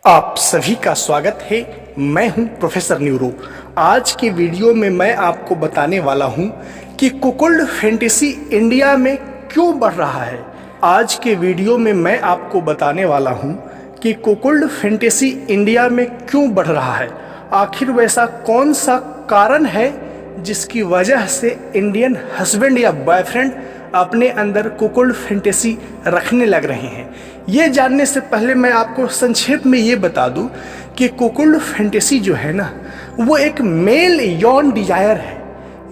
आप सभी का स्वागत है। मैं हूं प्रोफेसर न्यूरो। आज की वीडियो में मैं आपको बताने वाला हूं कि कुकुल्ड फैंटेसी इंडिया में क्यों बढ़ रहा है। आज के वीडियो में मैं आपको बताने वाला हूं कि कुकुल्ड फैंटेसी इंडिया में क्यों बढ़ रहा है। आखिर वैसा कौन सा कारण है जिसकी वजह से इंडियन हस्बैंड या बॉयफ्रेंड अपने अंदर कुकुल्ड फैंटेसी रखने लग रहे हैं। ये जानने से पहले मैं आपको संक्षेप में ये बता दूं कि कुकुल्ड फैंटेसी जो है ना, वो एक मेल यौन डिजायर है।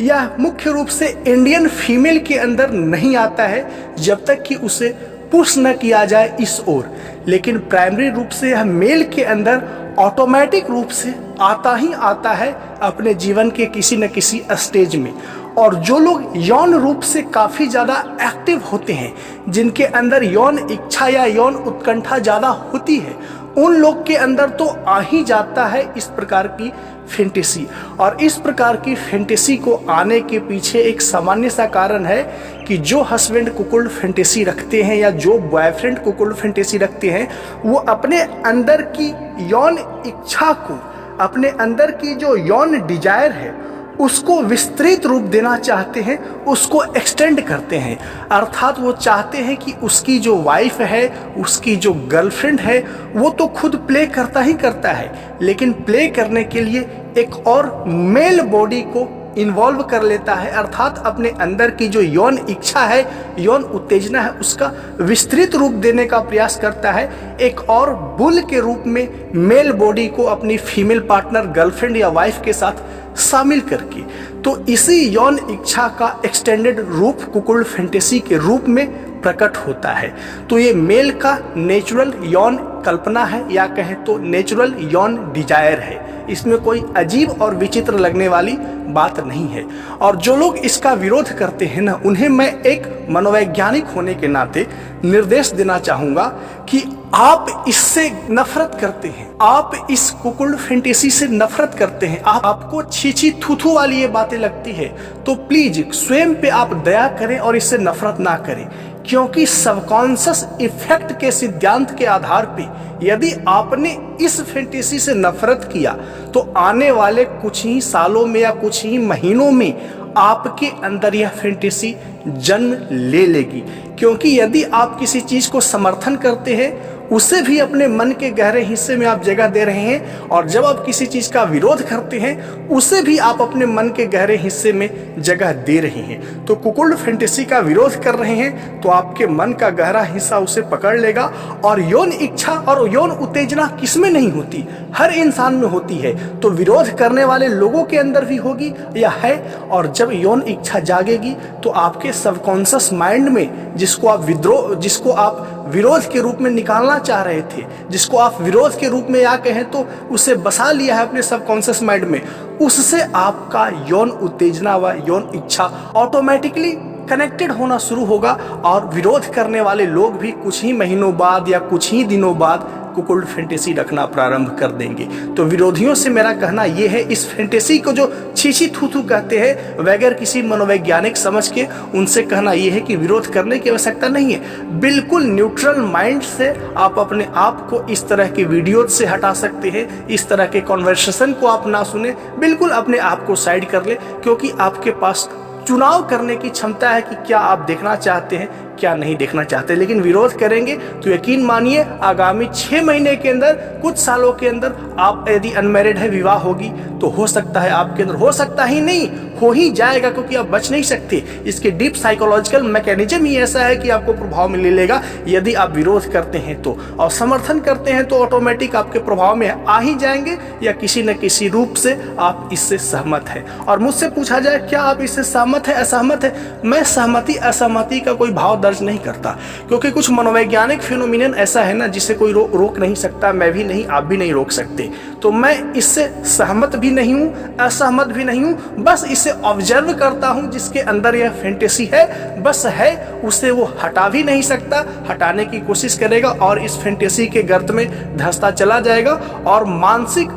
यह मुख्य रूप से इंडियन फीमेल के अंदर नहीं आता है जब तक कि उसे पुश न किया जाए इस ओर, लेकिन प्राइमरी रूप से यह मेल के अंदर ऑटोमेटिक रूप से आता ही आता है अपने जीवन के किसी न किसी स्टेज में। और जो लोग यौन रूप से काफ़ी ज़्यादा एक्टिव होते हैं, जिनके अंदर यौन इच्छा या यौन उत्कंठा ज़्यादा होती है, उन लोग के अंदर तो आ ही जाता है इस प्रकार की फैंटेसी। और इस प्रकार की फैंटेसी को आने के पीछे एक सामान्य सा कारण है कि जो हस्बैंड कुकुल्ड फैंटेसी रखते हैं या जो बॉयफ्रेंड कुकुल्ड फैंटेसी रखते हैं, वो अपने अंदर की यौन इच्छा को, अपने अंदर की जो यौन डिजायर है, उसको विस्तृत रूप देना चाहते हैं, उसको एक्सटेंड करते हैं। अर्थात वो चाहते हैं कि उसकी जो वाइफ है, उसकी जो गर्लफ्रेंड है, वो तो खुद प्ले करता ही करता है, लेकिन प्ले करने के लिए एक और मेल बॉडी को इन्वॉल्व कर लेता है। अर्थात अपने अंदर की जो यौन इच्छा है, यौन उत्तेजना है, उसका विस्तृत रूप देने का प्रयास करता है, एक और बुल के रूप में मेल बॉडी को अपनी फीमेल पार्टनर, गर्लफ्रेंड या वाइफ के साथ शामिल करके। तो इसी यौन इच्छा का एक्सटेंडेड रूप कुकुल्ड फैंटेसी के रूप में प्रकट होता है। तो ये मेल का नेचुरल यौन कल्पना है, या कहें तो नेचुरल यौन डिजायर है। इसमें कोई अजीब और विचित्र लगने वाली बात नहीं है। और जो लोग इसका विरोध करते हैं ना, उन्हें मैं एक मनोवैज्ञानिक होने के नाते निर्देश देना चाहूँगा कि आप इससे नफरत करते हैं, आप इस कुकुल्ड फैंटेसी से नफरत करते हैं, आपको छीछी थूथू वाली ये बातें लगती है, तो प्लीज स्वयं पे आप दया करें और इससे नफरत ना करें। क्योंकि सबकॉन्शियस इफेक्ट के सिद्धांत के आधार पे यदि आपने इस फैंटेसी से नफरत किया, तो आने वाले कुछ ही सालों में या कुछ ही महीनों में आपके अंदर यह फैंटेसी जन्म ले लेगी। क्योंकि यदि आप किसी चीज को समर्थन करते हैं, उसे भी अपने मन के गहरे हिस्से में आप जगह दे रहे हैं, और जब आप किसी चीज का विरोध करते हैं, उसे भी आप अपने मन के गहरे हिस्से में जगह दे रहे हैं। तो कुकुल्ड फैंटेसी का विरोध कर रहे हैं तो आपके मन का गहरा हिस्सा उसे पकड़ लेगा। और यौन इच्छा और यौन उत्तेजना किसमें नहीं होती? हर इंसान में होती है। तो विरोध करने वाले लोगों के अंदर भी होगी या है। और जब यौन इच्छा जागेगी तो आपके सबकॉन्शियस माइंड में, जिसको आप विरोध के रूप में निकालना चाह रहे थे, जिसको आप विरोध के रूप में या कहें तो उसे बसा लिया है अपने सबकॉन्शियस माइंड में, उससे आपका यौन उत्तेजना व यौन इच्छा ऑटोमेटिकली कनेक्टेड होना शुरू होगा। और विरोध करने वाले लोग भी कुछ ही महीनों बाद या कुछ ही दिनों बाद कुकुल्ड फैंटेसी रखना प्रारंभ कर देंगे। तो विरोधियों से मेरा कहना यह है, इस फैंटेसी को जो छीछी थूथू कहते हैं, बगैर किसी मनोवैज्ञानिक समझ के, उनसे कहना यह है कि विरोध करने की आवश्यकता नहीं है। बिल्कुल न्यूट्रल माइंड से आप अपने आप को इस तरह के वीडियो से हटा सकते हैं। इस तरह के कॉन्वर्सेशन को आप ना सुने, बिल्कुल अपने आप को साइड कर ले। क्योंकि आपके पास चुनाव करने की क्षमता है कि क्या आप देखना चाहते हैं, क्या नहीं देखना चाहते। लेकिन विरोध करेंगे तो यकीन मानिए, आगामी 6 महीने के अंदर, कुछ सालों के अंदर, आप यदि अनमैरिड है, विवाह होगी, तो हो सकता है आपके अंदर, हो सकता ही नहीं, हो ही जाएगा, क्योंकि आप बच नहीं सकते। इसके डीप साइकोलॉजिकल मैकेनिज्म ही ऐसा है कि आपको प्रभाव में ले लेगा यदि आप विरोध करते हैं तो। और समर्थन करते हैं तो ऑटोमेटिक आपके प्रभाव में आ ही जाएंगे, या किसी न किसी रूप से आप इससे सहमत है। और मुझसे पूछा जाए क्या आप इससे सहमत है, असहमत है? मैं सहमति असहमति का कोई भाव दर्ज नहीं करता, क्योंकि कुछ मनोवैज्ञानिक फिनोमिनन ऐसा है ना, जिसे कोई रोक नहीं सकता, मैं भी नहीं, आप भी नहीं रोक सकते। तो मैं इससे सहमत भी नहीं हूं, असहमत भी नहीं हूं, बस इसे ऑब्जर्व करता हूं। जिसके अंदर यह फैंटेसी है, बस है, उसे वो हटा भी नहीं सकता, हटाने की कोशिश करेगा और इस फैंटेसी के गर्त में धंसता चला जाएगा। और मानसिक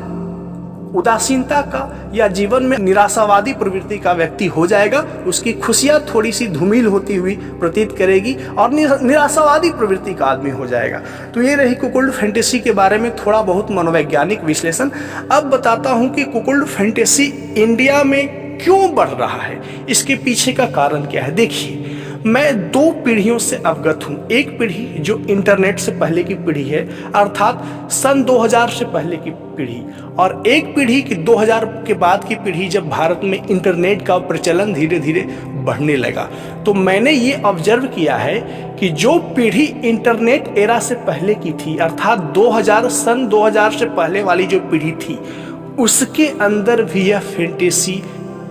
उदासीनता का या जीवन में निराशावादी प्रवृत्ति का व्यक्ति हो जाएगा। उसकी खुशियां थोड़ी सी धूमिल होती हुई प्रतीत करेगी और निराशावादी प्रवृत्ति का आदमी हो जाएगा। तो ये रही कुकुल्ड फैंटेसी के बारे में थोड़ा बहुत मनोवैज्ञानिक विश्लेषण। अब बताता हूं कि कुकुल्ड फैंटेसी इंडिया में क्यों बढ़ रहा है, इसके पीछे का कारण क्या है। देखिए, मैं दो पीढ़ियों से अवगत हूं। एक पीढ़ी जो इंटरनेट से पहले की पीढ़ी है, अर्थात सन 2000 से पहले की पीढ़ी, और एक पीढ़ी की 2000 के बाद की पीढ़ी, जब भारत में इंटरनेट का प्रचलन धीरे धीरे बढ़ने लगा। तो मैंने ये ऑब्जर्व किया है कि जो पीढ़ी इंटरनेट एरा से पहले की थी, अर्थात सन 2000 से पहले वाली जो पीढ़ी थी, उसके अंदर भी यह फैंटेसी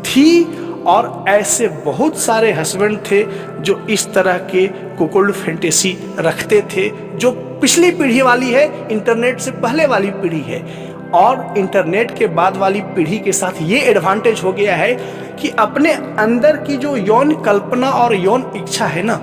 थी। और ऐसे बहुत सारे हस्बैंड थे जो इस तरह के कुकुल्ड फैंटेसी रखते थे, जो पिछली पीढ़ी वाली है, इंटरनेट से पहले वाली पीढ़ी है। और इंटरनेट के बाद वाली पीढ़ी के साथ ये एडवांटेज हो गया है कि अपने अंदर की जो यौन कल्पना और यौन इच्छा है ना,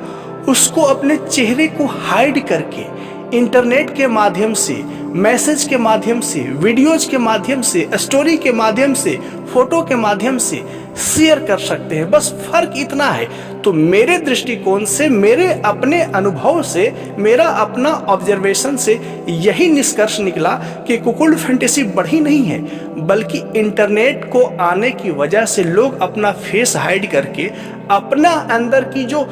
उसको अपने चेहरे को हाइड करके इंटरनेट के माध्यम से, मैसेज के माध्यम से, वीडियोज के माध्यम से, स्टोरी के माध्यम से, फोटो के माध्यम से शेयर कर सकते हैं। बस फर्क इतना है। तो मेरे दृष्टिकोण से, मेरे अपने अनुभव से, मेरा अपना ऑब्जर्वेशन से यही निष्कर्ष निकला कि कुकुल्ड फैंटेसी बढ़ी नहीं है, बल्कि इंटरनेट को आने की वजह से लोग अपना फेस हाइड करके अपना अंदर की जो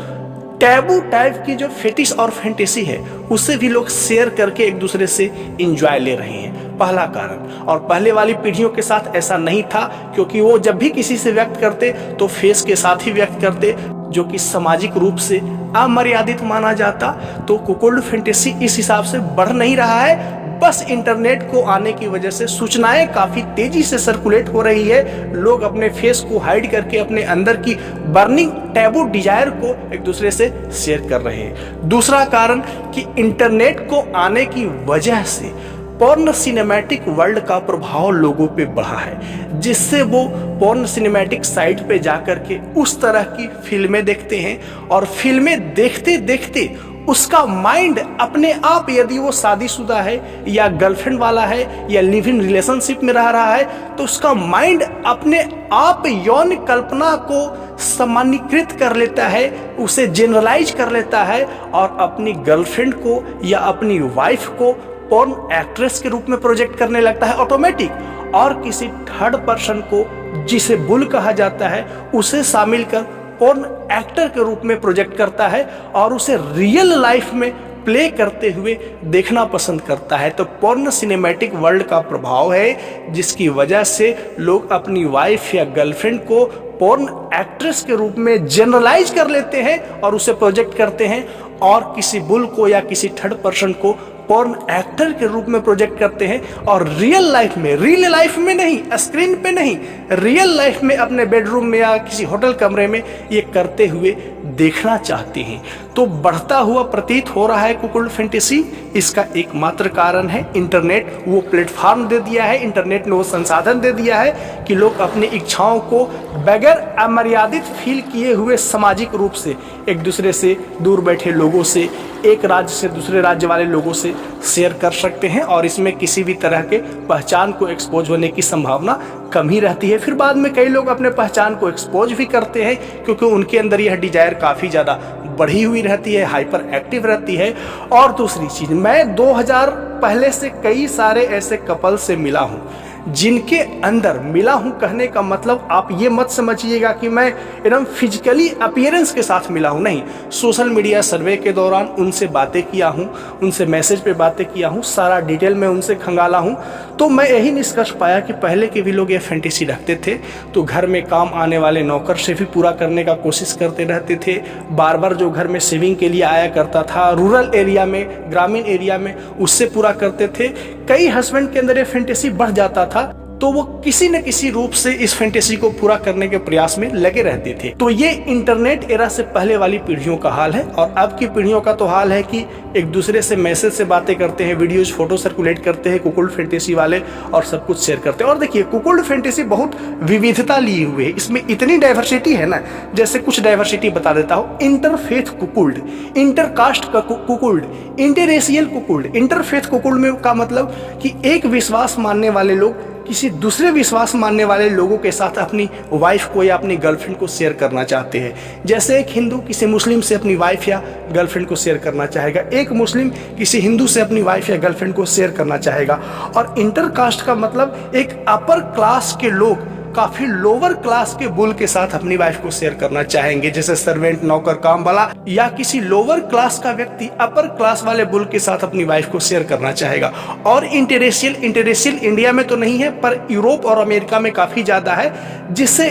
टैबू टाइप की जो फेटिश और फैंटेसी है, उसे भी लोग शेयर करके एक दूसरे से एंजॉय ले रहे हैं। पहला कारण। और पहले वाली पीढ़ियों के साथ ऐसा नहीं था, क्योंकि वो जब भी किसी से व्यक्त करते तो फेस के साथ ही व्यक्त करते, जो कि सामाजिक रूप से अमर्यादित माना जाता। तो कुकुल्ड फैंटेसी इस हिसाब से बढ़ नहीं रहा है, बस इंटरनेट को आने की वजह से सूचनाएं काफी तेजी से सर्कुलेट हो रही है। लोग अपने फेस को हाइड करके अपने अंदर की बर्निंग टैबू डिजायर को एक दूसरे से शेयर कर रहे हैं। दूसरा कारण कि इंटरनेट को आने की वजह से पोर्न सिनेमैटिक वर्ल्ड का प्रभाव लोगों पे बढ़ा है, जिससे वो पोर्न सिनेमैटिक साइट पे जाकर के उस तरह की फिल्में देखते हैं, और फिल्में देखते देखते उसका माइंड अपने आप, यदि वो शादीशुदा है या गर्लफ्रेंड वाला है या लिव इन रिलेशनशिप में रह रहा है, तो उसका माइंड अपने आप यौन कल्पना को सामान्यीकृत कर लेता है, उसे जनरलाइज कर लेता है, और अपनी गर्लफ्रेंड को या अपनी वाइफ को पोर्न एक्ट्रेस के रूप में प्रोजेक्ट करने लगता है ऑटोमेटिक, और किसी थर्ड पर्सन को, जिसे बुल कहा जाता है, उसे शामिल कर पोर्न एक्टर के रूप में प्रोजेक्ट करता है और उसे रियल लाइफ में प्ले करते हुए देखना पसंद करता है। तो पोर्न सिनेमैटिक वर्ल्ड का प्रभाव है, जिसकी वजह से लोग अपनी वाइफ या गर्लफ्रेंड को पोर्न एक्ट्रेस के रूप में जनरलाइज कर लेते हैं और उसे प्रोजेक्ट करते हैं, और किसी बुल को या किसी थर्ड पर्सन को पोर्न एक्टर के रूप में प्रोजेक्ट करते हैं, और रियल लाइफ में नहीं, स्क्रीन पे नहीं, रियल लाइफ में अपने बेडरूम में या किसी होटल कमरे में ये करते हुए देखना चाहते हैं। तो बढ़ता हुआ प्रतीत हो रहा है कुकुल्ड फैंटेसी। इसका एकमात्र कारण है इंटरनेट। वो प्लेटफॉर्म दे दिया है, इंटरनेट ने वो संसाधन दे दिया है कि लोग अपनी इच्छाओं को बगैर अमर्यादित फील किए हुए सामाजिक रूप से एक दूसरे से, दूर बैठे लोगों से, एक राज्य से दूसरे राज्य वाले लोगों से शेयर कर सकते हैं, और इसमें किसी भी तरह के पहचान को एक्सपोज होने की संभावना कम ही रहती है। फिर बाद में कई लोग अपने पहचान को एक्सपोज भी करते हैं, क्योंकि उनके अंदर यह डिजायर काफ़ी ज़्यादा बढ़ी हुई रहती है, हाइपर एक्टिव रहती है। और दूसरी चीज़, मैं 2000 पहले से कई सारे ऐसे कपल से मिला हूँ, जिनके अंदर मिला हूं, कहने का मतलब आप ये मत समझिएगा कि मैं एकदम फिजिकली अपीयरेंस के साथ मिला हूं, नहीं। सोशल मीडिया सर्वे के दौरान उनसे बातें किया हूं, उनसे मैसेज पे बातें किया हूं, सारा डिटेल में उनसे खंगाला हूं। तो मैं यही निष्कर्ष पाया कि पहले के भी लोग ये फैंटेसी रखते थे, तो घर में काम आने वाले नौकर से भी पूरा करने का कोशिश करते रहते थे। बार बार जो घर में सेविंग के लिए आया करता था, रूरल एरिया में, ग्रामीण एरिया में, उससे पूरा करते थे। कई हस्बैंड के अंदर ये फैंटेसी बढ़ जाता था, तो वो किसी न किसी रूप से इस फैंटेसी को पूरा करने के प्रयास में लगे रहते थे। तो ये इंटरनेट एरा से पहले वाली पीढ़ियों का हाल है, और अब की पीढ़ियों का तो हाल है कि एक दूसरे से मैसेज से बातें करते हैं, वीडियोज फोटो सर्कुलेट करते हैं कुकुल्ड फैंटेसी वाले, और सब कुछ शेयर करते हैं। और देखिए, कुकुल्ड फैंटेसी बहुत विविधता लिए हुए है, इसमें इतनी डाइवर्सिटी है ना। जैसे कुछ डाइवर्सिटी बता देता हूँ। Interfaith cuckold, intercaste cuckold, interracial cuckold. Interfaith cuckold में का मतलब कि एक विश्वास मानने वाले लोग किसी किसी दूसरे विश्वास मानने वाले लोगों के साथ अपनी वाइफ को या अपनी गर्लफ्रेंड को शेयर करना चाहते हैं। जैसे एक हिंदू किसी मुस्लिम से अपनी वाइफ या गर्लफ्रेंड को शेयर करना चाहेगा, एक मुस्लिम किसी हिंदू से अपनी वाइफ या गर्लफ्रेंड को शेयर करना चाहेगा। और इंटरकास्ट का मतलब एक अपर क्लास के लोग काफी लोअर क्लास के बुल के साथ अपनी वाइफ को शेयर करना चाहेंगे, जैसे सर्वेंट, नौकर, काम वाला, या किसी लोअर क्लास का व्यक्ति अपर क्लास वाले बुल के साथ अपनी वाइफ को शेयर करना चाहेगा। और इंटररेशियल इंडिया में तो नहीं है, पर यूरोप और अमेरिका में काफी ज्यादा है, जिसे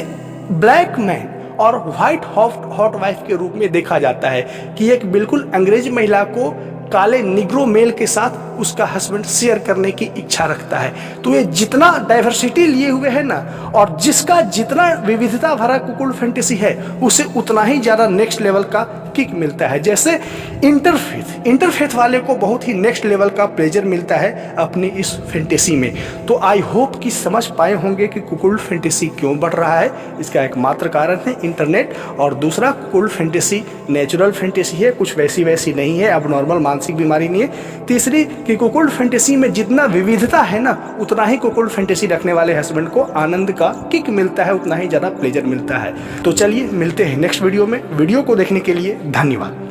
ब्लैक मैन और व्हाइट हॉट वाइफ के रूप में देखा जाता है कि एक बिल्कुल अंग्रेज महिला को काले निग्रो मेल के साथ उसका हस्बैंड शेयर करने की इच्छा रखता है। तो ये जितना डाइवर्सिटी लिए हुए है ना, और जिसका जितना विविधता भरा कुकुल फैंटेसी है, उसे उतना ही ज़्यादा नेक्स्ट लेवल का किक मिलता है। जैसे इंटरफेथ वाले को बहुत ही नेक्स्ट लेवल का प्लेजर मिलता है अपनी इस फैंटेसी में। तो आई होप कि समझ पाए होंगे कि कुकुल फैंटेसी क्यों बढ़ रहा है। इसका एकमात्र कारण है इंटरनेट, और दूसरा कुकुल फैंटेसी नेचुरल फैंटेसी है, कुछ वैसी नहीं है, अब नॉर्मल मानसिक बीमारी नहीं है। तीसरी कि कुकुल फैंटेसी में जितना विविधता है ना, उतना ही कुकुल फैंटेसी रखने वाले हस्बैंड को आनंद का किक मिलता है, उतना ही ज़्यादा प्लेजर मिलता है। तो चलिए मिलते हैं नेक्स्ट वीडियो में। वीडियो को देखने के लिए धन्यवाद।